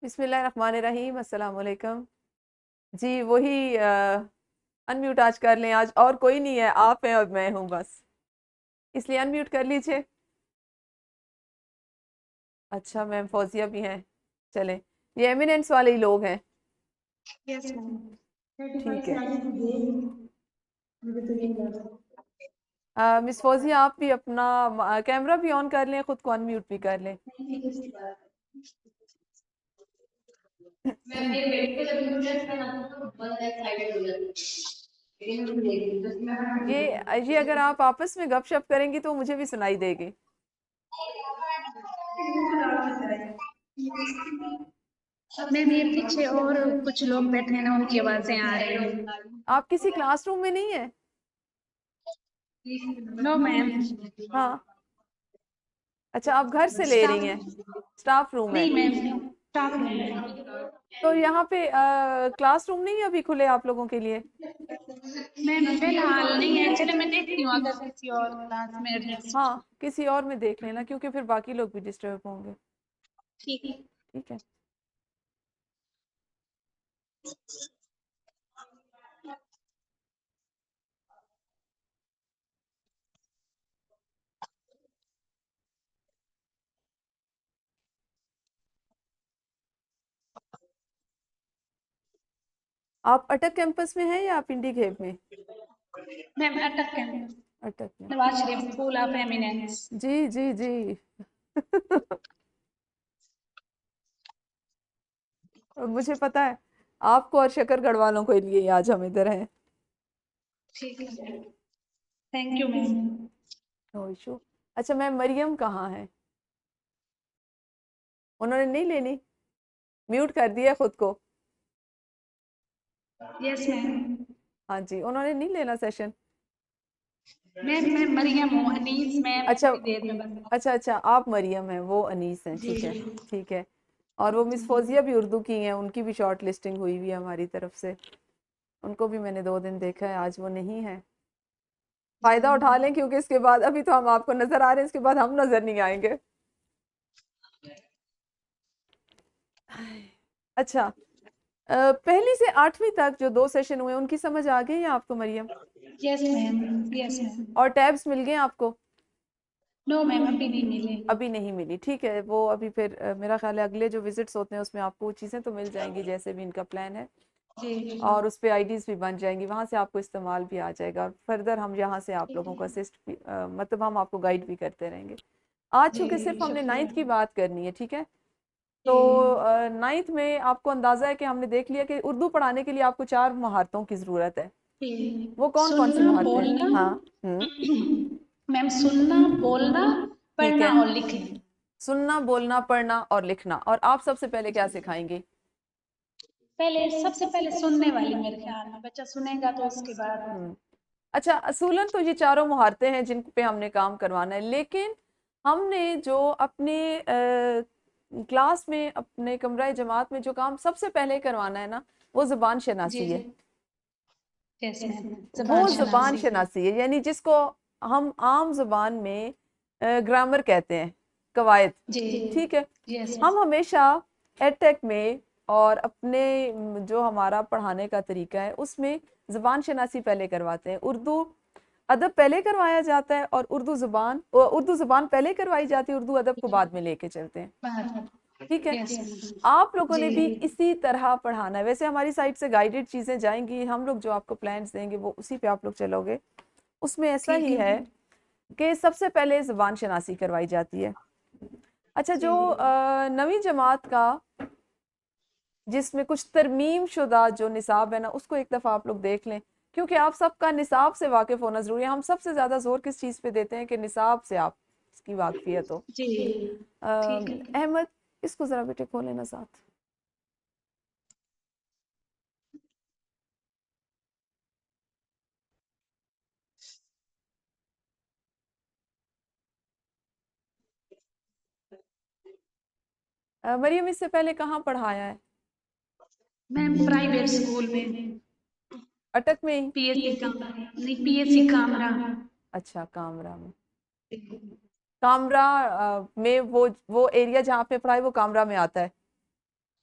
بسم اللہ الرحمن الرحیم. السلام علیکم. جی وہی انمیوٹ آج کر لیں. آج اور کوئی نہیں ہے, آپ ہیں اور میں ہوں بس, اس لیے انمیوٹ کر لیجئے. اچھا میم فوزیہ بھی ہیں, چلیں یہ ایمیننس والے ہی لوگ ہیں. یس میم. ٹھیک ہے. مس فوزیہ آپ بھی اپنا کیمرہ بھی آن کر لیں, خود کو انمیوٹ بھی کر لیں. یہ اگر آپ آپس میں گپ شپ کریں گی تو مجھے بھی سنائی دے گی. میم یہ پیچھے اور کچھ لوگ بیٹھے ہیں نا, ان کی آوازیں آ رہی ہیں. آپ کسی کلاس روم میں نہیں ہیں؟ نو میم. ہاں اچھا, آپ گھر سے لے رہی ہیں, اسٹاف روم ہے. نہیں میم, اسٹاف روم. تو یہاں پہ کلاس روم نہیں ابھی کھلے آپ لوگوں کے لیے؟ میم فی الحال نہیں ہے, چلے میں دیکھتی ہوں اگر کسی اور کلاس میں ایڈجسٹ. ہاں کسی اور میں دیکھ لینا, کیونکہ پھر باقی لوگ بھی ڈسٹرب ہوں گے. ٹھیک ہے. ٹھیک ہے. آپ اٹک کیمپس میں ہیں یا آپ انڈی گیٹ میں؟ میم اٹک کیمپس, اٹک میں. Nawaz Sharif school of eminence. جی جی جی. مجھے پتا ہے آپ کو اور شکر گڑھ والوں کو لیے آج ہم ادھر ہیں. ٹھیک ہے, thank you ma'am. No issue. اچھا میم مریم کہاں ہے؟ انہوں نے نہیں لینی, میوٹ کر دیا خود کو. یس میم. ہاں جی, انہوں نے نہیں لینا سیشن. میں مریم ہوں, انیس میم اچھا تھوڑی دیر میں بس. اچھا اچھا, آپ مریم ہیں, وہ انیس ہیں. جی ٹھیک ہے ٹھیک ہے. اور وہ مس فوزیہ بھی اردو کی ہیں, ان کی بھی شارٹ لسٹنگ ہوئی ہوئی ہے ہماری طرف سے. ان کو بھی میں نے 2 دن دیکھا ہے, آج وہ نہیں ہے. فائدہ اٹھا لیں, کیونکہ اس کے بعد ابھی تو ہم آپ کو نظر آ رہے ہیں, اس کے بعد ہم نظر نہیں آئیں گے. اچھا, پہلی سے 8ویں تک جو 2 سیشن ہوئے ان کی سمجھ آ گئی ہیں آپ کو مریم؟ یس میم. یس میم. اور ٹیبس مل گئے آپ کو؟ نو میم ابھی نہیں ملے. ابھی نہیں ملی. ٹھیک ہے, وہ ابھی پھر میرا خیال ہے اگلے جو وزٹس ہوتے ہیں اس میں آپ کو وہ چیزیں تو مل جائیں گی جیسے بھی ان کا پلان ہے, جی. اور اس پہ آئی ڈیز بھی بن جائیں گی, وہاں سے آپ کو استعمال بھی آ جائے گا, اور فردر ہم یہاں سے آپ لوگوں کو اسسٹ مطلب ہم آپ کو گائیڈ بھی کرتے رہیں گے. آج چونکہ صرف ہم نے 9th کی بات کرنی ہے, ٹھیک ہے, تو 9th میں آپ کو اندازہ ہے کہ ہم نے دیکھ لیا کہ اردو پڑھانے کے لیے آپ کو 4 مہارتوں کی ضرورت ہے. وہ کون کون سی سننا مہارتیں ہیں؟ بولنا. ہاں میم سننا بولنا ٹھیک پڑھنا ہے. اور لکھنا. سننا بولنا پڑھنا اور لکھنا. اور آپ سب سے پہلے کیا سکھائیں گے؟ پہلے سب سے پہلے سننے والی, میرے خیال میں بچہ سنے گا تو اس کے بعد. اچھا, اصولاً تو یہ 4 مہارتیں ہیں جن پہ ہم نے کام کروانا ہے, لیکن ہم نے جو اپنے کلاس میں اپنے کمرہ جماعت میں جو کام سب سے پہلے کروانا ہے نا, وہ زبان شناسی ہے. یس میم. وہ زبان شناسی ہے, یعنی جس کو ہم عام زبان میں گرامر کہتے ہیں, قواعد. ٹھیک ہے, ہم ہمیشہ ایڈ ٹیک میں اور اپنے جو ہمارا پڑھانے کا طریقہ ہے اس میں زبان شناسی پہلے کرواتے ہیں. اردو ادب پہلے کروایا جاتا ہے, اور اردو زبان پہلے کروائی جاتی ہے, اردو ادب کو بعد میں لے کے چلتے ہیں. ٹھیک ہے, آپ لوگوں نے بھی اسی طرح پڑھانا ہے. ویسے ہماری سائٹ سے گائیڈڈ چیزیں جائیں گی, ہم لوگ جو آپ کو پلانس دیں گے وہ اسی پہ آپ لوگ چلو گے. اس میں ایسا ہی ہے کہ سب سے پہلے زبان شناسی کروائی جاتی ہے. اچھا, جو 9ویں جماعت کا جس میں کچھ ترمیم شدہ جو نصاب ہے نا, اس کو ایک دفعہ آپ لوگ دیکھ لیں, کیونکہ آپ سب کا نصاب سے واقف ہونا ضروری ہے. ہم سب سے زیادہ زور کس چیز پہ دیتے ہیں کہ نصاب سے آپ اس کی واقفیت ہو. احمد اس کو ذرا بیٹے کھول لینا ساتھ. مریم اس سے پہلے کہاں پڑھایا ہے؟ میم پرائیویٹ اسکول میں. اٹک میں ہی؟ پی ایس سی کا نہیں, پی ایس سی کامرا. اچھا, کامرا میں. کامرا میں وہ ایریا جہاں پہ پڑھائی وہ کامرا میں آتا ہے.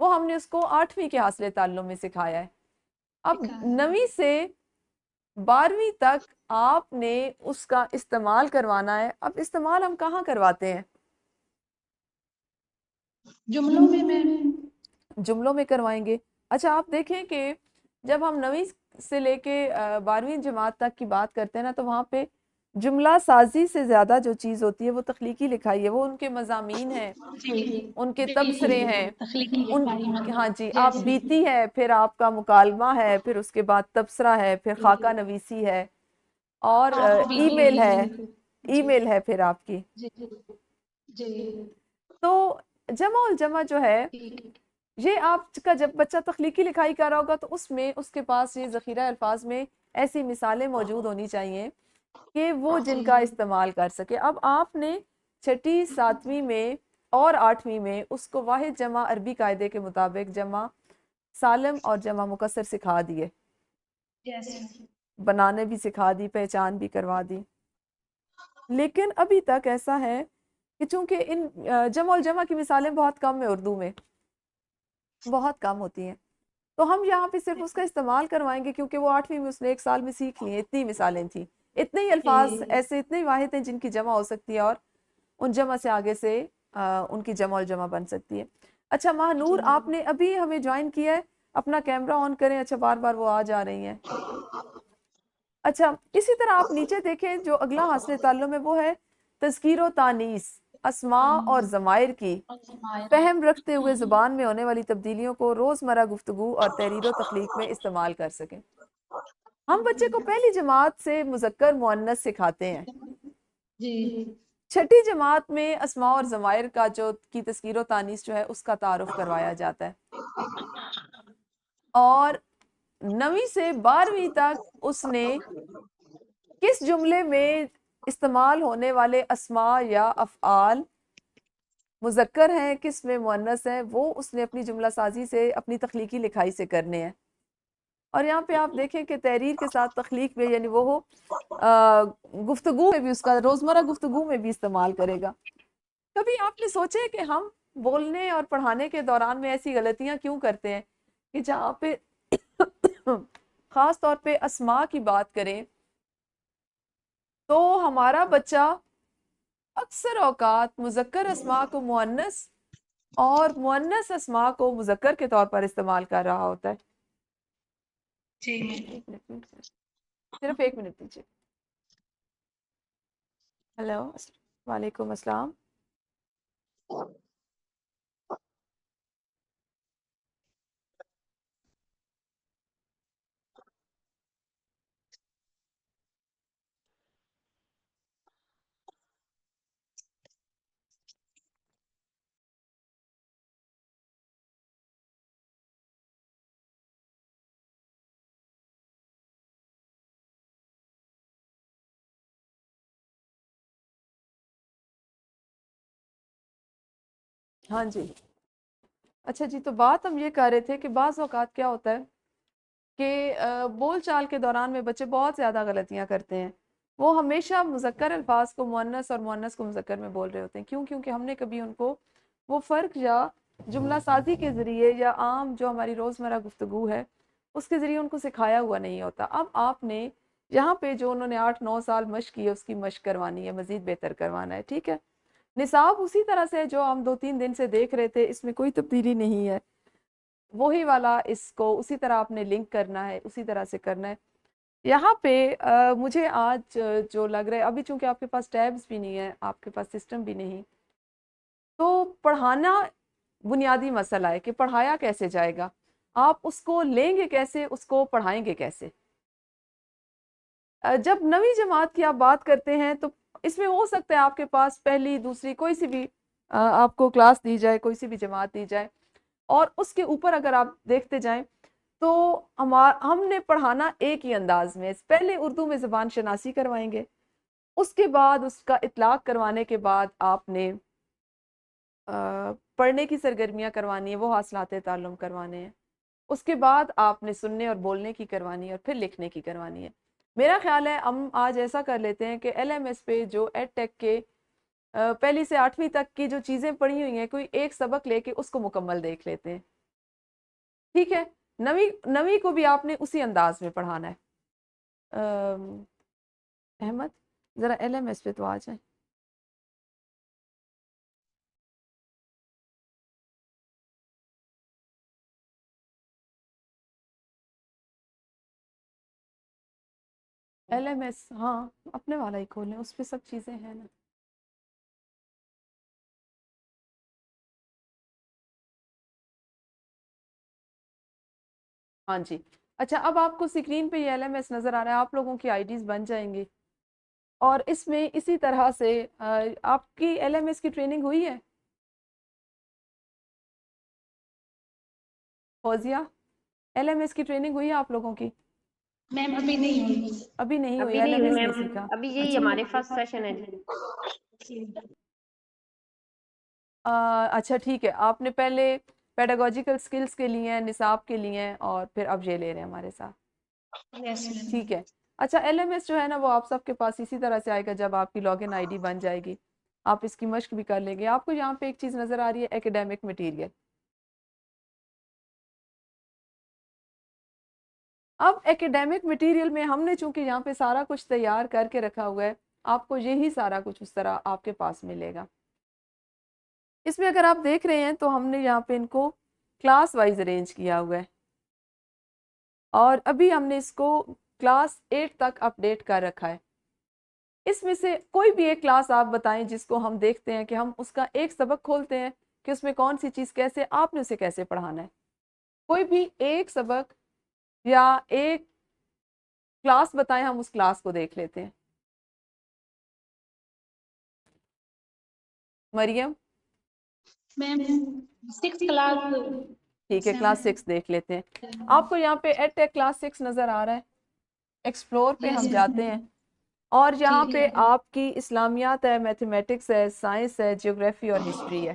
وہ ہم نے اس کو 8ویں کے حاصل تعلم میں سکھایا ہے. اب 9ویں سے 12ویں تک آپ نے اس کا استعمال کروانا ہے. اب استعمال ہم کہاں کرواتے ہیں؟ جملوں میں میم. جملوں میں کروائیں گے. اچھا آپ دیکھیں کہ جب ہم 9ویں سے لے کے 12ویں جماعت تک کی بات کرتے ہیں نا تو وہاں پہ جملہ سازی سے زیادہ جو چیز ہوتی ہے وہ تخلیقی لکھائی ہے. وہ ان کے مضامین ہیں, ان کے تبصرے ہیں, ہاں جی, آپ بیتی ہے, پھر آپ کا مکالمہ ہے, پھر اس کے بعد تبصرہ ہے, پھر خاکہ نویسی ہے, اور ای میل ہے پھر آپ کی. تو جمع الجمع جو ہے یہ آپ کا جب بچہ تخلیقی لکھائی کر رہا ہوگا تو اس میں اس کے پاس یہ ذخیرہ الفاظ میں ایسی مثالیں موجود ہونی چاہیے کہ وہ جن کا استعمال کر سکے. اب آپ نے 6ٹھی 7ویں میں اور 8ویں میں اس کو واحد جمع عربی قاعدے کے مطابق جمع سالم اور جمع مکسر سکھا دیے, بنانے بھی سکھا دی, پہچان بھی کروا دی. لیکن ابھی تک ایسا ہے کہ چونکہ ان جمع الجمع کی مثالیں بہت کم ہیں, اردو میں بہت کم ہوتی ہیں, تو ہم یہاں پہ صرف اس کا استعمال کروائیں گے کیونکہ وہ 8ویں میں اس نے 1 سال میں سیکھ لی ہیں. اتنی مثالیں تھیں, اتنے ہی الفاظ ایسے, اتنے ہی واحد ہیں جن کی جمع ہو سکتی ہے اور ان جمع سے آگے سے ان کی جمع الجمع بن سکتی ہے. اچھا ماہ نور, آپ نے ابھی ہمیں جوائن کیا ہے, اپنا کیمرہ آن کریں. اچھا بار بار وہ آ جا رہی ہیں. اچھا اسی طرح آپ نیچے دیکھیں جو اگلا حاصل تعلم ہے وہ ہے تذکیر و تانیث, اسماء اور ضمائر کی فہم رکھتے ہوئے زبان میں ہونے والی تبدیلیوں کو روزمرہ گفتگو اور تحریر و تخلیق میں استعمال کر سکیں. ہم بچے کو پہلی جماعت سے مذکر مؤنث سکھاتے ہیں. 6ٹھی جماعت میں اسماء اور ضمائر کا جو کی تذکیر و تانیث جو ہے اس کا تعارف کروایا جاتا ہے, اور 9ویں سے 12ویں تک اس نے کس جملے میں استعمال ہونے والے اسماء یا افعال مذکر ہیں, کس میں مؤنث ہیں, وہ اس نے اپنی جملہ سازی سے, اپنی تخلیقی لکھائی سے کرنے ہیں. اور یہاں پہ آپ دیکھیں کہ تحریر کے ساتھ تخلیق میں یعنی وہ گفتگو میں بھی, اس کا روزمرہ گفتگو میں بھی استعمال کرے گا. کبھی آپ نے سوچے کہ ہم بولنے اور پڑھانے کے دوران میں ایسی غلطیاں کیوں کرتے ہیں کہ جہاں پہ خاص طور پہ اسماء کی بات کریں تو ہمارا بچہ اکثر اوقات مذکر اسماء کو مؤنث اور مؤنث اسماء کو مذکر کے طور پر استعمال کر رہا ہوتا ہے. صرف 1 منٹ دیجیے. ہیلو, وعلیکم السلام. ہاں جی, اچھا جی, تو بات ہم یہ کر رہے تھے کہ بعض اوقات کیا ہوتا ہے کہ بول چال کے دوران میں بچے بہت زیادہ غلطیاں کرتے ہیں. وہ ہمیشہ مذکر الفاظ کو مؤنث اور مؤنث کو مذکر میں بول رہے ہوتے ہیں. کیوں؟ کیونکہ ہم نے کبھی ان کو وہ فرق یا جملہ سازی کے ذریعے یا عام جو ہماری روزمرہ گفتگو ہے اس کے ذریعے ان کو سکھایا ہوا نہیں ہوتا. اب آپ نے یہاں پہ جو انہوں نے 8-9 سال مشق کی ہے اس کی مشق کروانی ہے, مزید بہتر کروانا ہے. ٹھیک ہے, نصاب اسی طرح سے جو ہم 2-3 دن سے دیکھ رہے تھے, اس میں کوئی تبدیلی نہیں ہے. وہی والا اس کو اسی طرح آپ نے لنک کرنا ہے, اسی طرح سے کرنا ہے. یہاں پہ مجھے آج جو لگ رہا ہے, ابھی چونکہ آپ کے پاس ٹیبز بھی نہیں ہے, آپ کے پاس سسٹم بھی نہیں, تو پڑھانا بنیادی مسئلہ ہے کہ پڑھایا کیسے جائے گا, آپ اس کو لیں گے کیسے, اس کو پڑھائیں گے کیسے. جب 9ویں جماعت کی آپ بات کرتے ہیں تو اس میں ہو سکتا ہے آپ کے پاس پہلی دوسری کوئی سی بھی آپ کو کلاس دی جائے, کوئی سی بھی جماعت دی جائے, اور اس کے اوپر اگر آپ دیکھتے جائیں تو ہم نے پڑھانا ایک ہی انداز میں. پہلے اردو میں زبان شناسی کروائیں گے, اس کے بعد اس کا اطلاق کروانے کے بعد آپ نے پڑھنے کی سرگرمیاں کروانی ہے, وہ حاصلات تعلم کروانے ہیں. اس کے بعد آپ نے سننے اور بولنے کی کروانی ہے, اور پھر لکھنے کی کروانی ہے. میرا خیال ہے ہم آج ایسا کر لیتے ہیں کہ LMS پہ جو ایڈ ٹیک کے پہلی سے 8ویں تک کی جو چیزیں پڑھی ہوئی ہیں, کوئی ایک سبق لے کے اس کو مکمل دیکھ لیتے ہیں. ٹھیک ہے. نویں کو بھی آپ نے اسی انداز میں پڑھانا ہے. احمد ذرا LMS پہ تو آ جائیں. LMS ہاں اپنے والا ہی کھولیں, اس پہ سب چیزیں ہیں نا. ہاں جی. اچھا اب آپ کو اسکرین پہ یہ LMS نظر آ رہا ہے, آپ لوگوں کی IDs بن جائیں گی. اور اس میں اسی طرح سے آپ کی LMS کی ٹریننگ ہوئی ہے فوزیہ؟ LMS کی ٹریننگ ہوئی ہے آپ لوگوں کی؟ میم ابھی نہیں ہوئی. ابھی نہیں ہوئی, ابھی نہیں ہوئی LMS نہیں میم, سیکھا. ابھی یہی اچھا ہمارے فرسٹ سیشن ہے جی. اچھا ٹھیک ہے, آپ نے پہلے پیڈاگوجیکل سکلز کے لیے ہیں, نصاب کے لیے ہیں, اور پھر اب یہ لے رہے ہیں ہمارے ساتھ. یس میم. ٹھیک ہے. اچھا LMS جو ہے نا وہ آپ سب کے پاس اسی طرح سے آئے گا جب آپ کی لاگ ان ID بن جائے گی. آپ اس کی مشق بھی کر لیں گے. آپ کو یہاں پہ ایک چیز نظر آ رہی ہے ایکیڈیمک مٹیریل. اب ایکیڈیمک مٹیریل میں ہم نے چونکہ یہاں پہ سارا کچھ تیار کر کے رکھا ہوا ہے, آپ کو یہی سارا کچھ اس طرح آپ کے پاس ملے گا. اس میں اگر آپ دیکھ رہے ہیں تو ہم نے یہاں پہ ان کو کلاس وائز ارینج کیا ہوا ہے, اور ابھی ہم نے اس کو کلاس 8 تک اپڈیٹ کر رکھا ہے. اس میں سے کوئی بھی ایک کلاس آپ بتائیں جس کو ہم دیکھتے ہیں کہ ہم اس کا ایک سبق کھولتے ہیں کہ اس میں کون سی چیز کیسے آپ نے اسے کیسے پڑھانا ہے. کوئی بھی ایک سبق یا ایک کلاس بتائیں, ہم اس کلاس کو دیکھ لیتے ہیں. مریم میم 6 کلاس. ٹھیک ہے, کلاس 6 دیکھ لیتے ہیں. آپ کو یہاں پہ ایڈ ٹیک کلاس 6 نظر آ رہا ہے. ایکسپلور پہ ہم جاتے ہیں اور یہاں پہ آپ کی اسلامیات ہے, میتھمیٹکس ہے, سائنس ہے, جیوگرافی اور ہسٹری ہے.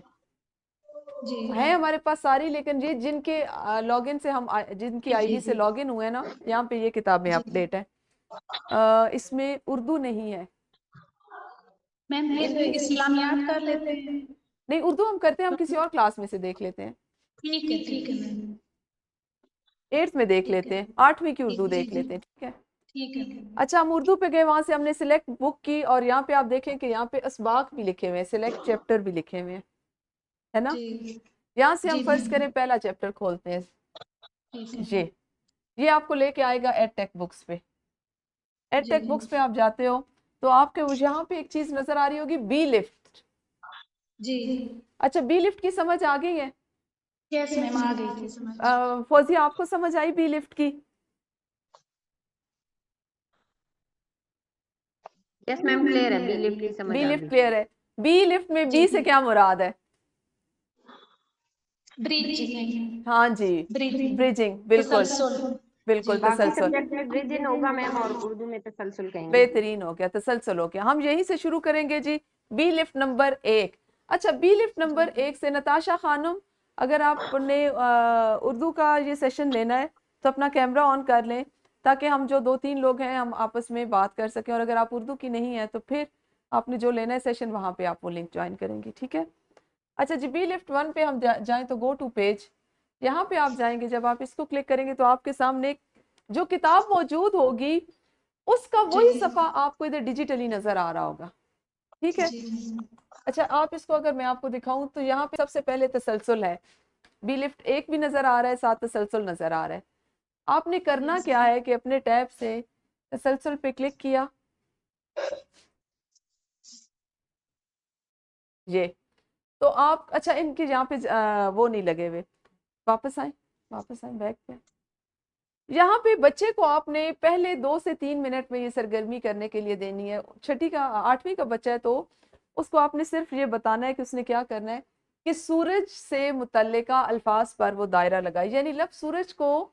ہے ہمارے پاس ساری, لیکن یہ جن کے لاگ ان سے ہم جن کی ID سے لاگ ان ہوئے نا, یہاں پہ یہ کتابیں اپڈیٹ ہیں. اس میں اردو نہیں ہے. میم پھر اسلامیات کر لیتے ہیں. نہیں اردو ہم کرتے ہیں, ہم کسی اور کلاس میں سے دیکھ لیتے ہیں. ٹھیک ہے میم. 8th میں دیکھ لیتے ہیں, 8ویں کی اردو دیکھ لیتے ہیں. ٹھیک ہے. ٹھیک ہے. اچھا ہم اردو پہ گئے, وہاں سے ہم نے سلیکٹ بک کی, اور یہاں پہ آپ دیکھیں کہ یہاں پہ اسباق بھی لکھے ہوئے ہیں, سلیکٹ چیپٹر بھی لکھے ہوئے ہیں, ہے نا. یہاں سے ہم فرض کریں پہلا چیپٹر کھولتے ہیں. یہ آپ کو لے کے آئے گا ایڈ ٹیک بکس پہ. ایڈ ٹیک بکس پہ آپ جاتے ہو تو آپ کے یہاں پہ ایک چیز نظر آ رہی ہوگی, بی لفٹ. جی. اچھا بی لفٹ کی سمجھ آ گئی ہے؟ یس میم آ گئی تھی سمجھ. فوزیہ آپ کو سمجھ آئی بی لفٹ کی؟ یس میم کلیئر ہے, بی لفٹ کی سمجھ بی آ لفٹ گئی. کلیئر ہے. بی لفٹ میں بی سے کیا مراد ہے؟ بریجنگ. ہاں جی, بریجنگ, بالکل بالکل, باقی تسلسل. سبجیکٹ میں بریجن ہوگا میم, اور اردو میں تسلسل کہیں گے. بہترین ہو گیا, تسلسل ہو گیا. ہم یہیں سے شروع کریں گے جی. Be lift number 1. اچھا بی لفٹ نمبر 1 سے نتاشا خانم, اگر آپ نے اردو کا یہ سیشن لینا ہے تو اپنا کیمرہ آن کر لیں, تاکہ ہم جو 2-3 لوگ ہیں ہم آپس میں بات کر سکیں. اور اگر آپ اردو کی نہیں ہیں تو پھر آپ نے جو لینا ہے سیشن, وہاں پہ آپ وہ لنک جوائن کریں گی. ٹھیک ہے. اچھا جی بی لفٹ 1 پہ ہم جائیں تو گو ٹو پیج. یہاں پہ آپ جائیں گے, جب آپ اس کو کلک کریں گے تو آپ کے سامنے جو کتاب موجود ہوگی اس کا وہی صفحہ آپ کو ادھر ڈیجیٹلی نظر آ رہا ہوگا. ٹھیک ہے. اچھا آپ اس کو اگر میں آپ کو دکھاؤں تو یہاں پہ سب سے پہلے تسلسل ہے. بی لفٹ 1 بھی نظر آ رہا ہے, ساتھ تسلسل نظر آ رہا ہے. آپ نے کرنا کیا ہے کہ اپنے ٹیب سے تسلسل پہ کلک کیا, یہ تو آپ اچھا ان کے یہاں پہ وہ نہیں لگے ہوئے. واپس آئیں بیک پہ. یہاں پہ بچے کو آپ نے پہلے 2 سے 3 منٹ میں یہ سرگرمی کرنے کے لیے دینی ہے. 8ویں کا بچہ ہے تو اس کو آپ نے صرف یہ بتانا ہے کہ اس نے کیا کرنا ہے کہ سورج سے متعلقہ الفاظ پر وہ دائرہ لگائے. یعنی لفظ سورج کو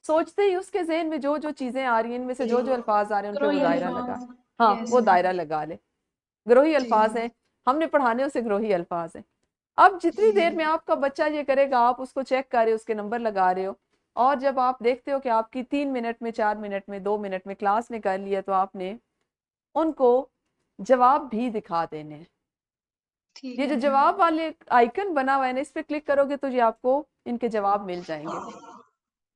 سوچتے ہی اس کے ذہن میں جو جو چیزیں آ رہی ہیں, ان میں سے جو جو الفاظ آ رہے ہیں ان پہ وہ دائرہ لگا. ہاں وہ دائرہ لگا لے. گروہی الفاظ ہیں, ہم نے پڑھانے اسے گروہی الفاظ ہیں. اب جتنی دیر میں آپ کا بچہ یہ کرے گا, آپ اس کو چیک کر رہے ہو, اس کے نمبر لگا رہے ہو, اور جب آپ دیکھتے ہو کہ آپ کی 3 منٹ میں, 4 منٹ میں, 2 منٹ میں کلاس نے کر لیا, تو آپ نے ان کو جواب بھی دکھا دینے. یہ جو جواب والے آئیکن بنا ہوا ہے نا, اس پہ کلک کرو گے تو یہ آپ کو ان کے جواب مل جائیں گے.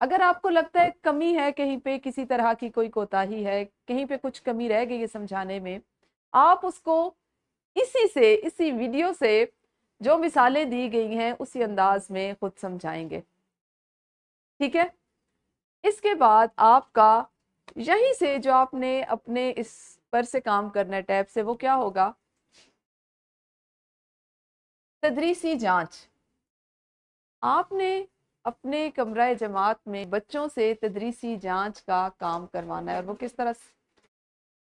اگر آپ کو لگتا ہے کمی ہے کہیں پہ، کسی طرح کی کوئی کوتاہی ہے، کہیں پہ کچھ کمی رہ گئی ہے سمجھانے میں، آپ اس کو اسی ویڈیو سے جو مثالیں دی گئی ہیں اسی انداز میں خود سمجھائیں گے، ٹھیک ہے؟ اس کے بعد آپ کا یہیں سے جو آپ نے اپنے اس پر سے کام کرنا ہے ٹیب سے، وہ کیا ہوگا؟ تدریسی جانچ۔ آپ نے اپنے کمرہ جماعت میں بچوں سے تدریسی جانچ کا کام کروانا ہے، اور وہ کس طرح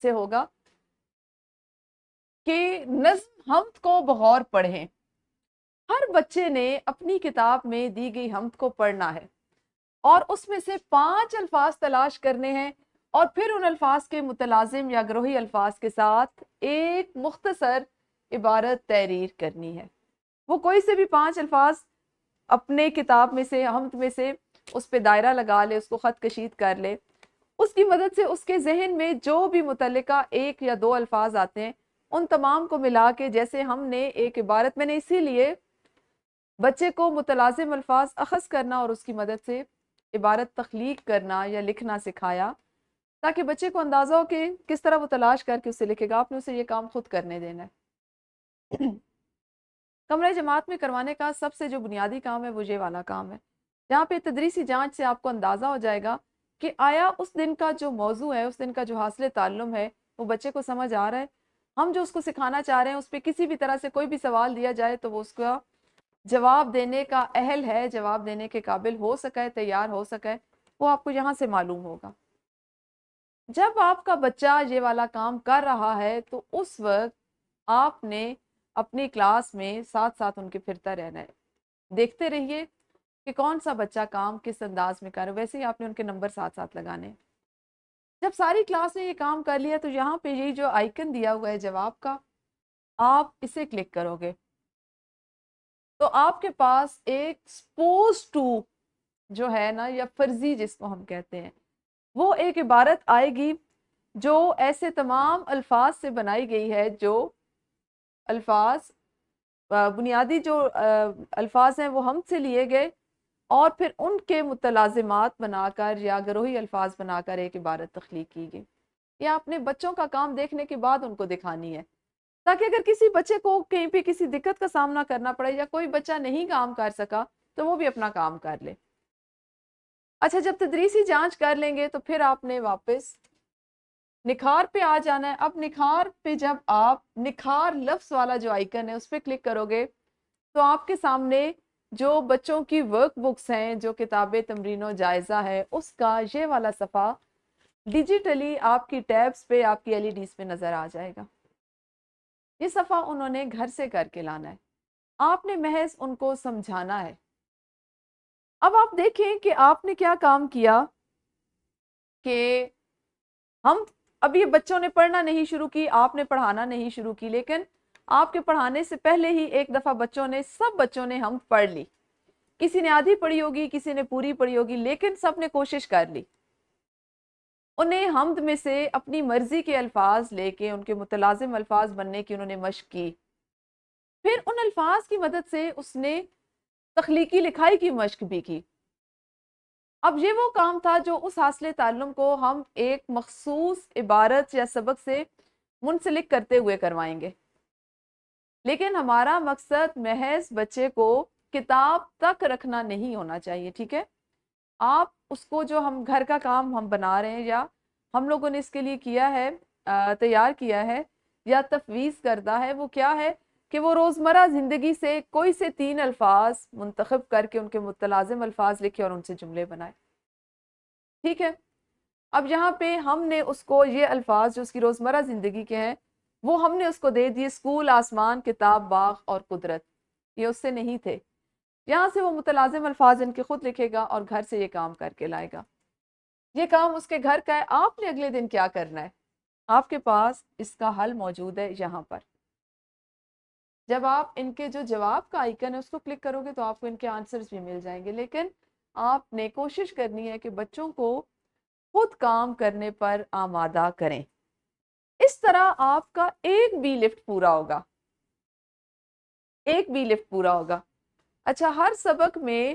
سے ہوگا کہ نظم حمد کو بغور پڑھیں۔ ہر بچے نے اپنی کتاب میں دی گئی حمد کو پڑھنا ہے اور اس میں سے 5 الفاظ تلاش کرنے ہیں، اور پھر ان الفاظ کے متلازم یا گروہی الفاظ کے ساتھ ایک مختصر عبارت تحریر کرنی ہے۔ وہ کوئی سے بھی 5 الفاظ اپنے کتاب میں سے، حمد میں سے، اس پہ دائرہ لگا لے، اس کو خط کشید کر لے، اس کی مدد سے اس کے ذہن میں جو بھی متعلقہ 1 یا 2 الفاظ آتے ہیں ان تمام کو ملا کے، جیسے ہم نے ایک عبارت، میں نے اسی لیے بچے کو متلازم الفاظ اخذ کرنا اور اس کی مدد سے عبارت تخلیق کرنا یا لکھنا سکھایا، تاکہ بچے کو اندازہ ہو کہ کس طرح وہ تلاش کر کے اسے لکھے گا۔ آپ نے اسے یہ کام خود کرنے دینا ہے۔ کمرہ جماعت میں کروانے کا سب سے جو بنیادی کام ہے وہ یہ والا کام ہے، جہاں پہ تدریسی جانچ سے آپ کو اندازہ ہو جائے گا کہ آیا اس دن کا جو موضوع ہے، اس دن کا جو حاصل تعلم ہے، وہ بچے کو سمجھ آ رہا ہے۔ ہم جو اس کو سکھانا چاہ رہے ہیں اس پہ کسی بھی طرح سے کوئی بھی سوال دیا جائے تو وہ اس کا جواب دینے کا اہل ہے، جواب دینے کے قابل ہو سکا ہے، تیار ہو سکا ہے، وہ آپ کو یہاں سے معلوم ہوگا۔ جب آپ کا بچہ یہ والا کام کر رہا ہے تو اس وقت آپ نے اپنی کلاس میں ساتھ ساتھ ان کے پھرتا رہنا ہے، دیکھتے رہیے کہ کون سا بچہ کام کس انداز میں کر رہا ہے، ویسے ہی آپ نے ان کے نمبر ساتھ ساتھ لگانے۔ جب ساری کلاس نے یہ کام کر لیا تو یہاں پہ یہی جو آئیکن دیا ہوا ہے جواب کا، آپ اسے کلک کرو گے تو آپ کے پاس ایک سپوز ٹو جو ہے نا، یا فرضی جس کو ہم کہتے ہیں، وہ ایک عبارت آئے گی جو ایسے تمام الفاظ سے بنائی گئی ہے، جو الفاظ بنیادی جو الفاظ ہیں وہ ہم سے لیے گئے اور پھر ان کے متلازمات بنا کر یا گروہی الفاظ بنا کر ایک عبارت تخلیق کی گئی۔ یہ آپ نے بچوں کا کام دیکھنے کے بعد ان کو دکھانی ہے، تاکہ اگر کسی بچے کو کہیں پہ کسی دقت کا سامنا کرنا پڑے یا کوئی بچہ نہیں کام کر سکا تو وہ بھی اپنا کام کر لے۔ اچھا، جب تدریسی جانچ کر لیں گے تو پھر آپ نے واپس نکھار پہ آ جانا ہے۔ اب نکھار پہ جب آپ نکھار لفظ والا جو آئیکن ہے اس پہ کلک کرو گے تو آپ کے سامنے جو بچوں کی ورک بکس ہیں، جو کتاب تمرین و جائزہ ہے، اس کا یہ والا صفحہ ڈیجیٹلی آپ کی ٹیبز پہ، آپ کی LEDs پہ نظر آ جائے گا۔ یہ صفحہ انہوں نے گھر سے کر کے لانا ہے، آپ نے محض ان کو سمجھانا ہے۔ اب آپ دیکھیں کہ آپ نے کیا کام کیا کہ ہم اب یہ بچوں نے پڑھنا نہیں شروع کی، آپ نے پڑھانا نہیں شروع کی، لیکن آپ کے پڑھانے سے پہلے ہی ایک دفعہ سب بچوں نے ہم پڑھ لی۔ کسی نے آدھی پڑھی ہوگی، کسی نے پوری پڑھی ہوگی، لیکن سب نے کوشش کر لی۔ انہیں حمد میں سے اپنی مرضی کے الفاظ لے کے ان کے متلازم الفاظ بننے کی انہوں نے مشق کی۔ پھر ان الفاظ کی مدد سے اس نے تخلیقی لکھائی کی مشق بھی کی۔ اب یہ وہ کام تھا جو اس حاصل تعلم کو ہم ایک مخصوص عبارت یا سبق سے منسلک کرتے ہوئے کروائیں گے، لیکن ہمارا مقصد محض بچے کو کتاب تک رکھنا نہیں ہونا چاہیے، ٹھیک ہے؟ آپ اس کو جو ہم گھر کا کام ہم بنا رہے ہیں یا ہم لوگوں نے اس کے لیے کیا ہے، تیار کیا ہے یا تفویض کردہ ہے، وہ کیا ہے کہ وہ روزمرہ زندگی سے کوئی سے 3 الفاظ منتخب کر کے ان کے متلازم الفاظ لکھے اور ان سے جملے بنائے، ٹھیک ہے؟ اب یہاں پہ ہم نے اس کو یہ الفاظ جو اس کی روزمرہ زندگی کے ہیں وہ ہم نے اس کو دے دیے، اسکول، آسمان، کتاب، باغ اور قدرت، یہ اس سے نہیں تھے۔ یہاں سے وہ متلازم الفاظ ان کے خود لکھے گا اور گھر سے یہ کام کر کے لائے گا۔ یہ کام اس کے گھر کا ہے، آپ نے اگلے دن کیا کرنا ہے؟ آپ کے پاس اس کا حل موجود ہے یہاں پر۔ جب آپ ان کے جو جواب کا آئیکن ہے اس کو کلک کرو گے تو آپ کو ان کے آنسرز بھی مل جائیں گے، لیکن آپ نے کوشش کرنی ہے کہ بچوں کو خود کام کرنے پر آمادہ کریں۔ اس طرح آپ کا ایک بی لفٹ پورا ہوگا، ایک بی لفٹ پورا ہوگا۔ اچھا، ہر سبق میں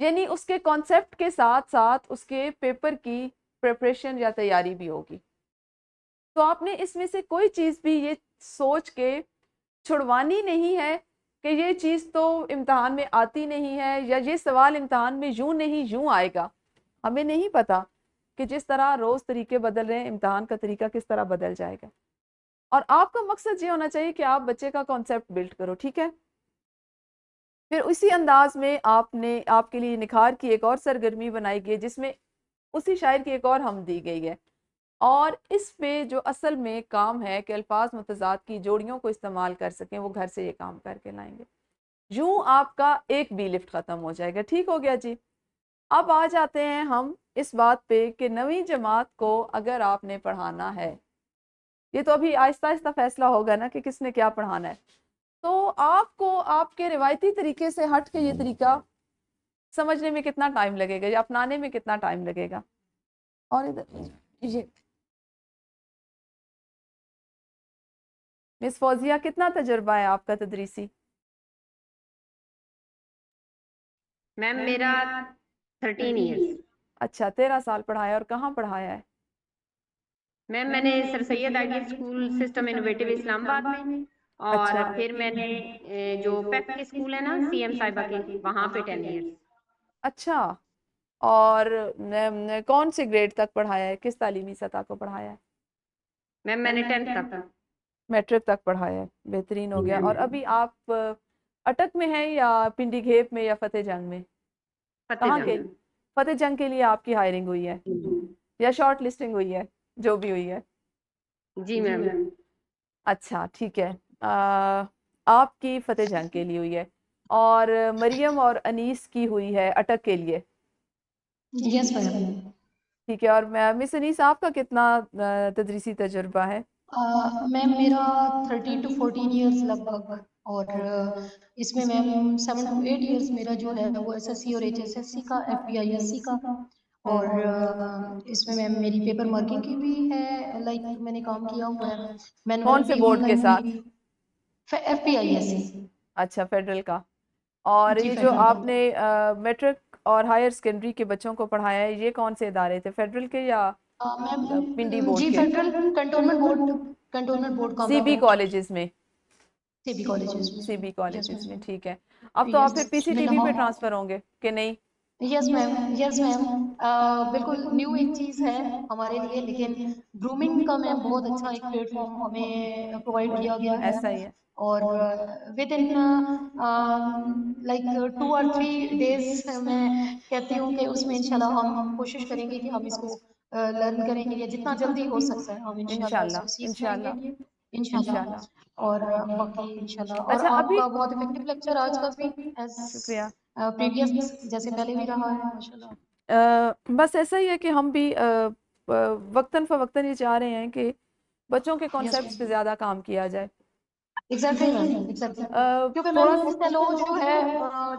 یعنی اس کے کانسیپٹ کے ساتھ ساتھ اس کے پیپر کی پریپریشن یا تیاری بھی ہوگی. تو آپ نے اس میں سے کوئی چیز بھی یہ سوچ کے چھڑوانی نہیں ہے کہ یہ چیز تو امتحان میں آتی نہیں ہے یا یہ سوال امتحان میں یوں نہیں یوں آئے گا. ہمیں نہیں پتا کہ جس طرح روز طریقے بدل رہے ہیں امتحان کا طریقہ کس طرح بدل جائے گا. اور آپ کا مقصد یہ ہونا چاہیے کہ آپ بچے کا کانسیپٹ بلڈ کرو. ٹھیک ہے. پھر اسی انداز میں آپ کے لیے نکھار کی ایک اور سرگرمی بنائی گئی جس میں اسی شاعر کی ایک اور ہم دی گئی ہے. اور اس پہ جو اصل میں کام ہے کہ الفاظ متضاد کی جوڑیوں کو استعمال کر سکیں وہ گھر سے یہ کام کر کے لائیں گے. یوں آپ کا ایک بھی لفٹ ختم ہو جائے گا. ٹھیک ہو گیا جی. اب آ جاتے ہیں ہم اس بات پہ کہ نویں جماعت کو اگر آپ نے پڑھانا ہے, یہ تو ابھی آہستہ آہستہ فیصلہ ہوگا نا کہ کس نے کیا پڑھانا ہے, تو آپ کو آپ کے روایتی طریقے سے ہٹ کے یہ طریقہ سمجھنے میں کتنا ٹائم لگے گا یا اپنانے میں کتنا ٹائم لگے گا. اور ادھر یہ مس فوزیہ کتنا تجربہ ہے آپ کا تدریسی؟ میم میرا 13 ایئرس. اچھا 13 سال پڑھایا. اور کہاں پڑھایا ہے؟ میم میں نے سر سید آئیڈیل اسکول سسٹم انوویٹو اسلام آباد میں, اور پھر میں نے جو پیپ کے اسکول ہے نا سی ایم صاحبہ کے, وہاں پہ 10 ایئرس. اچھا. اور کون سے گریڈ تک پڑھایا ہے, کس تعلیمی سطح کو پڑھایا ہے؟ میم میں نے 10th تک. میٹرک تک پڑھایا ہے. بہترین ہو گیا. اور ابھی آپ اٹک میں ہیں یا پنڈی گھیپ میں یا فتح جنگ میں؟ کہاں کے؟ فتح جنگ کے لیے آپ کی ہائرنگ ہوئی ہے یا شارٹ لسٹنگ ہوئی ہے؟ جو بھی ہوئی ہے. جی میم. اچھا ٹھیک ہے. آپ کی فتح جنگ کے لیے ہوئی ہے اور مریم اور انیس کی ہوئی ہے اٹک کے لیے. یس میم. ٹھیک ہے. اور مس انیس آپ کا کتنا تدریسی تجربہ ہے؟ میم میرا 13 to 14 ایئرس لگ بھگ, اور اس میں میم 7 to 8 ایئرس میرا جو ہے وہ ایس ایس سی اور ایچ ایس ایس سی کا, ایف پی آئی ایس سی کا, اور اس میں میم میری پیپر مارکنگ کی بھی ہے, لائک میں نے کام کیا ہوا ہے. مینول کون سے بھی آن بورڈ کے لائن ساتھ؟ ہوئی, ایف پی آئی ایس سی. اچھا فیڈرل کا. اور جی یہ جو فیڈرل آپ کا. نے میٹرک اور ہائر سیکنڈری کے بچوں کو پڑھایا ہے یہ کون سے ادارے تھے, فیڈرل کے یا پنڈی میم بورڈ جی کے؟ Federal cantonment board C Kamra B کوٹ. کالجز میں؟ سی بی کالجز میں. سی بی یس کالجز میں. میم. ٹھیک ہے. اب تو آپ پھر پی سی ٹی وی پہ یس ٹرانسفر ہوں گے کہ نہیں؟ یس میم. یس میم. بالکل نیو ایک چیز ہے ہمارے لیے, لیکن گرومنگ کا میم بہت اچھا ایک پلیٹ فارم ہمیں پرووائڈ کیا گیا ہے, ایسا ہی ہے. اور with in like 2 or 3 days میں کہتی ہوں کہ اس میں انشاءاللہ ہم کوشش کریں گے کہ ہم اس کو لرن کریں گے, یا جتنا جلدی ہو سکتا ہے ہم انشاءاللہ اس انشاءاللہ کو سیکھ لیں انشاءاللہ گے انشاءاللہ. انشاءاللہ. اور باقی انشاءاللہ. اور اچھا آپ ابھی کا بہت افیکٹو لیکچر آج کا بھی ایز شکریہ. پریویس جیسے پہلے بھی رہا ہے ماشاءاللہ. بس ایسا ہی ہے کہ ہم بھی وقتاً فوقتاً یہ چاہ رہے ہیں کہ بچوں کے یس کانسیپٹس پہ میم. زیادہ کام کیا جائے. ایگزیکٹلی میم. ایگزیکٹلی. کیونکہ میم تھوڑا ایس ایل او جو ہے,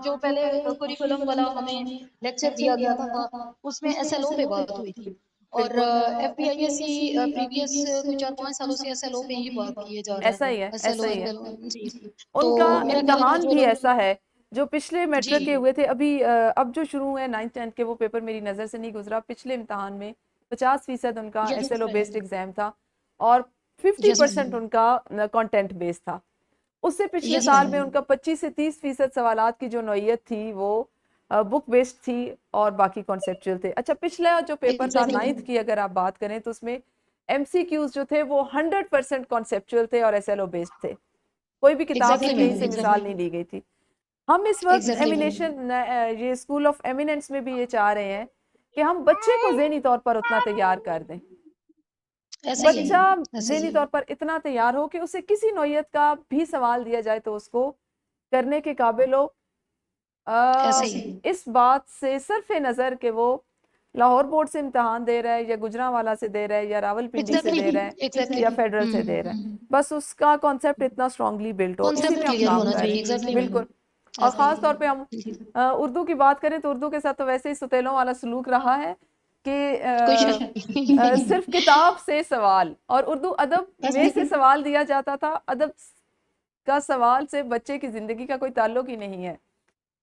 جو پہلے کریکولم والا ہمیں لیکچر دیا گیا تھا, اس میں ایس ایل او پہ بات ہوئی تھی, اور بالکل F P I S C previous کوئی 4-5 سالوں سے ایس ایل او پہ ہی بات کیے جا رہا ایسا ہی ہے. ایس ایل او ایسا ہی ہے. جی. تو ان کا میرا خیال ہے کہ امتحان جو بھی لوگ ایسا ہے جو پچھلے جی میٹرک کے ہوئے تھے ابھی اب جو شروع ہوئے 9th 10th کے وہ پیپر میری نظر سے نہیں گزرا. پچھلے امتحان میں 50% ان کا S L O based exam تھا اور 50% ان کا کانٹینٹ بیس تھا. اس سے پچھلے یس سال میں ان میم. کا 25 سے 30% سوالات کی جو نوعیت تھی وہ بک بیسڈ تھی اور باقی کانسیپچل تھے. اچھا پچھلا جو پیپر تھا 9th کی اگر آپ بات کریں تو اس میں ایم سی کیوز جو تھے وہ 100% کانسیپچل تھے اور ایس ایل او بیسڈ تھے. کوئی بھی کتاب سے کہیں سے مثال نہیں لی گئی تھی. ہم اس وقت ایمینیشن یہ اسکول آف ایمیننس میں بھی یہ چاہ رہے ہیں کہ ہم بچے کو ذہنی طور پر اتنا تیار کر دیں, بچہ ذہنی طور پر اتنا تیار ہو کہ اسے کسی نوعیت کا بھی سوال دیا جائے تو اس کو کرنے کے قابل ہو, اس بات سے صرف نظر کہ وہ لاہور بورڈ سے امتحان دے رہا ہے یا گجرانوالا سے دے رہا ہے یا راول پنڈی سے دے رہا ہے یا فیڈرل سے دے رہا ہے, بس اس کا کانسیپٹ اتنا اسٹرانگلی بلٹ ہو, اسی پہ ہم کام کر رہے ہیں. بالکل. اور خاص طور پہ ہم اردو کی بات کریں تو اردو کے ساتھ تو ویسے ہی ستیلوں والا سلوک رہا ہے کہ صرف کتاب سے سوال, اور اردو ادب میں سے سوال دیا جاتا تھا. ادب کا سوال سے بچے کی زندگی کا کوئی تعلق ہی نہیں ہے.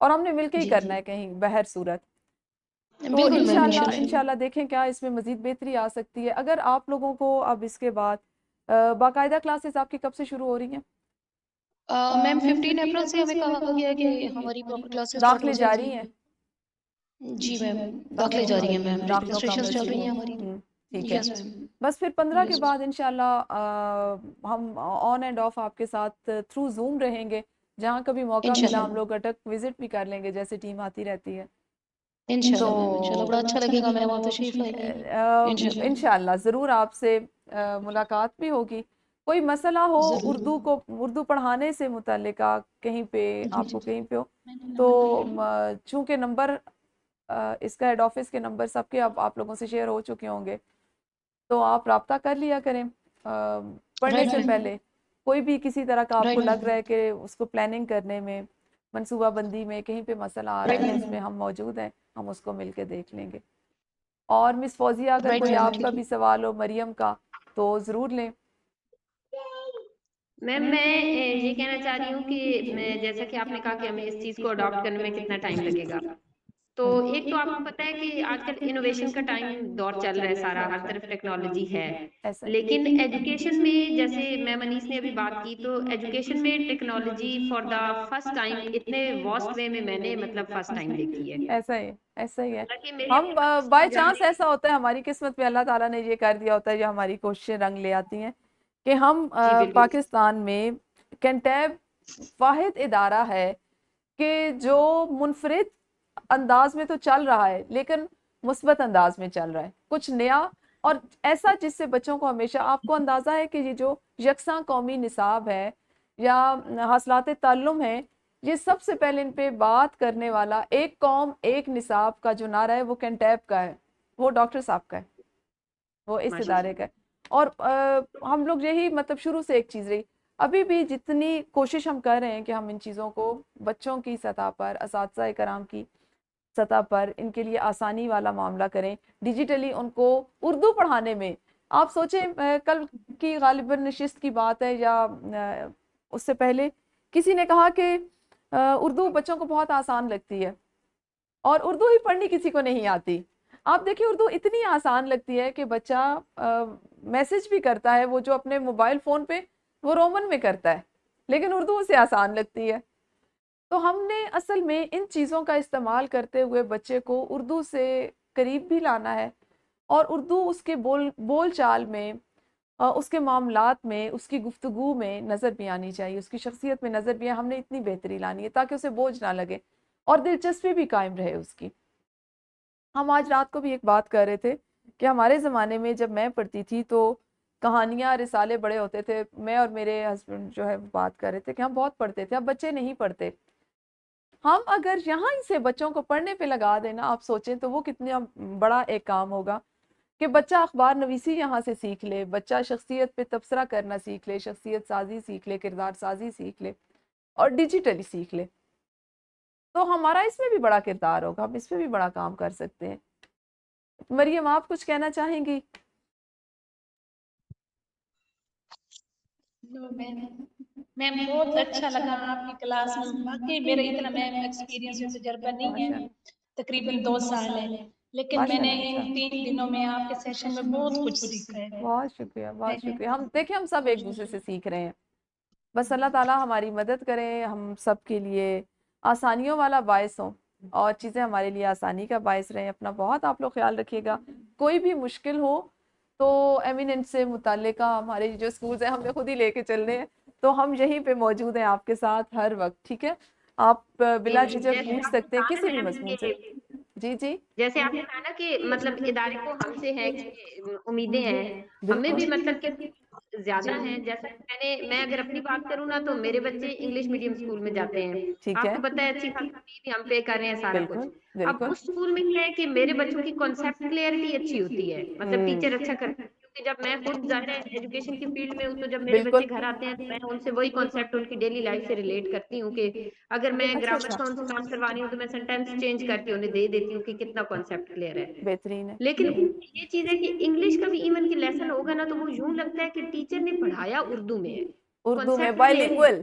اور ہم نے مل کے ہی جی کرنا ہے کہیں بہر صورت. تو بالکل میم انشاءاللہ دیکھیں کیا اس میں مزید بہتری آ سکتی ہے. اگر آپ لوگوں کو اب اس کے بعد باقاعدہ کلاسز آپ کی کب سے شروع ہو رہی ہیں؟ میم 15 اپریل سے ہمیں کہا گیا ہے کہ ہماری پراپر کلاسز اسٹارٹ ہو داخلے جائیں جاری گی. ہیں؟ جی میم داخلے جاری ہیں میم، داخلوں کا رجسٹریشن عمل چل رہی ہیں شروع. ہماری. ٹھیک ہے. یس میم. بس پھر 15 کے Yes. بعد انشاءاللہ ہم آن اینڈ آف آپ کے ساتھ تھرو زوم رہیں گے. جہاں کبھی موقع ملا ہم لوگ اٹک وزٹ بھی کر لیں گے جیسے ٹیم آتی رہتی ہے. انشاءاللہ میم انشاءاللہ بڑا اچھا لگے گا میم، آپ تشریف لائیں گی انشاءاللہ. انشاءاللہ ضرور آپ سے ملاقات بھی ہوگی. کوئی مسئلہ ہو ضرور. اردو پڑھانے سے متعلقہ کہیں پہ آپ کو کہیں پہ ہو تو چونکہ نمبر اس کا ہیڈ آفس کے نمبر سب کے اب آپ لوگوں سے شیئر ہو چکے ہوں گے تو آپ رابطہ کر لیا کریں پڑھنے Right, سے ma'am. پہلے. کوئی بھی کسی طرح کا آپ کو Right, لگ ma'am. رہا ہے کہ اس کو پلاننگ کرنے میں منصوبہ بندی میں کہیں پہ مسئلہ آ رہا ہے Right, تو اس ma'am. میں ہم موجود ہیں، ہم اس کو مل کے دیکھ لیں گے. اور مس فوزیہ اگر Right, کوئی ma'am. آپ کا بھی سوال ہو مریم کا تو ضرور لیں. میم میں یہ کہنا چاہ رہی ہوں کہ جیسا کہ آپ نے کہا کہ ہمیں اس چیز کو اڈاپٹ کرنے میں کتنا ٹائم لگے گا، تو ایک تو آپ کو پتہ ہے کہ آج کل انوویشن کا ٹائم دور چل رہا ہے، سارا ہر طرف ٹیکنالوجی ہے، ایسا لیکن ایجوکیشن میں جیسے میم انیس نے ابھی بات کی تو ایجوکیشن میں technology for the first time اتنے واسٹ وے میں نے مطلب فرسٹ ٹائم دیکھی ہے. ایسا ہی ہے. حالانکہ میری ہم اپنی بائی جان چانس ایسا ہوتا ہے ہماری قسمت میں اللہ تعالیٰ نے یہ کر دیا ہوتا ہے جو ہماری کوششیں رنگ لے آتی ہیں کہ ہم جی بالکل پاکستان میں کنٹیب واحد ادارہ ہے کہ جو منفرد انداز میں تو چل رہا ہے لیکن مثبت انداز میں چل رہا ہے، کچھ نیا اور ایسا جس سے بچوں کو ہمیشہ آپ کو اندازہ ہے کہ یہ جو یکساں قومی نصاب ہے یا حاصلات تعلم ہے، یہ سب سے پہلے ان پہ بات کرنے والا ایک قوم ایک نصاب کا جو نعرہ ہے وہ کنٹیب کا ہے، وہ ڈاکٹر صاحب کا ہے، وہ اس ادارے کا ہے. اور ہم لوگ یہی مطلب شروع سے ایک چیز رہی. ابھی بھی جتنی کوشش ہم کر رہے ہیں کہ ہم ان چیزوں کو بچوں کی سطح پر اساتذہ کرام کی سطح پر ان کے لیے آسانی والا معاملہ کریں، ڈیجیٹلی ان کو اردو پڑھانے میں. آپ سوچیں کل کی غالباً نشست کی بات ہے یا اس سے پہلے کسی نے کہا کہ اردو بچوں کو بہت آسان لگتی ہے اور اردو ہی پڑھنی کسی کو نہیں آتی. آپ دیکھیں اردو اتنی آسان لگتی ہے کہ بچہ میسج بھی کرتا ہے وہ جو اپنے موبائل فون پہ وہ رومن میں کرتا ہے لیکن اردو اسے آسان لگتی ہے. تو ہم نے اصل میں ان چیزوں کا استعمال کرتے ہوئے بچے کو اردو سے قریب بھی لانا ہے اور اردو اس کے بول چال میں اس کے معاملات میں اس کی گفتگو میں نظر بھی آنی چاہیے، اس کی شخصیت میں نظر بھی ہم نے اتنی بہتری لانی ہے تاکہ اسے بوجھ نہ لگے اور دلچسپی بھی قائم رہے اس کی. ہم آج رات کو بھی ایک بات کر رہے تھے کہ ہمارے زمانے میں جب میں پڑھتی تھی تو کہانیاں رسالے بڑے ہوتے تھے. میں اور میرے ہسبینڈ جو ہے بات کر رہے تھے کہ ہم بہت پڑھتے تھے، اب بچے نہیں پڑھتے. ہم اگر یہاں سے بچوں کو پڑھنے پہ لگا دینا آپ سوچیں تو وہ کتنا بڑا ایک کام ہوگا کہ بچہ اخبار نویسی یہاں سے سیکھ لے، بچہ شخصیت پہ تبصرہ کرنا سیکھ لے، شخصیت سازی سیکھ لے، کردار سازی سیکھ لے اور ڈیجیٹلی سیکھ لے. تو ہمارا اس میں بھی بڑا کردار ہوگا، ہم اس میں بھی بڑا کام کر سکتے ہیں. مریم آپ کچھ کہنا چاہیں گی؟ میم بہت اچھا لگا آپ کی کلاس میں، باقی میرا اتنا میم ایکسپیرینس یا تجربہ نہیں ہے، تقریباً 2 سال ہے، لیکن میں نے ان 3 دنوں میں آپ کے سیشن میں بہت کچھ سیکھا ہے. بہت شکریہ بہت شکریہ. ہم دیکھیں ہم سب ایک دوسرے سے سیکھ رہے ہیں، بس اللہ تعالیٰ ہماری مدد کریں، ہم سب کے لیے آسانیوں والا باعث ہوں اور چیزیں ہمارے لیے آسانی کا باعث رہیں. اپنا بہت آپ لوگ خیال رکھیے گا. کوئی بھی مشکل ہو تو ایمیننٹ سے متعلقہ ہمارے جو اسکولز ہیں ہمیں خود ہی لے کے چلنے ہیں، تو ہم یہیں پہ موجود ہیں آپ کے ساتھ ہر وقت. ٹھیک ہے، آپ بلا جھجک پوچھ سکتے ہیں کسی بھی مضمون سے. جی جی جیسے آپ نے کہا نا کہ مطلب ادارے کو ہم سے ہے کہ امیدیں ہیں، ہمیں بھی مطلب کہ زیادہ ہیں. جیسا میں اگر اپنی بات کروں نا تو میرے بچے انگلش میڈیم اسکول میں جاتے ہیں، ٹھیک آپ ہے، کو پتہ ہے اچھی خاصی فی بھی ہم پے کر رہے ہیں سارا کچھ. بالکل اب بالکل. اس اسکول میں کیا ہے کہ میرے بچوں کی کانسیپٹ کلیئرٹی اچھی ہوتی ہے، مطلب ٹیچر اچھا کرتا ہے، کیونکہ جب میں خود ظاہر ہے ایجوکیشن کی فیلڈ میں ہوں تو جب میرے بالکل. بچے گھر آتے ہیں تو میں ان سے وہی کانسیپٹ ان کی ڈیلی لائف سے ریلیٹ کرتی ہوں کہ اگر میں اچھا گرامر اچھا کا ان سے کام کروانی ہوں تو میں سینٹینس چینج کر کے انہیں دے دیتی ہوں کہ کتنا کانسیپٹ کلیئر ہے. بہترین ہے. لیکن یہ چیز ہے کہ انگلش کا بھی ایون کی لیسن ہوگا نا تو وہ یوں لگتا ہے کہ ٹیچر نے پڑھایا اردو میں ہے، اردو میں کانسیپٹ کلیئر ہے. بائلنگول.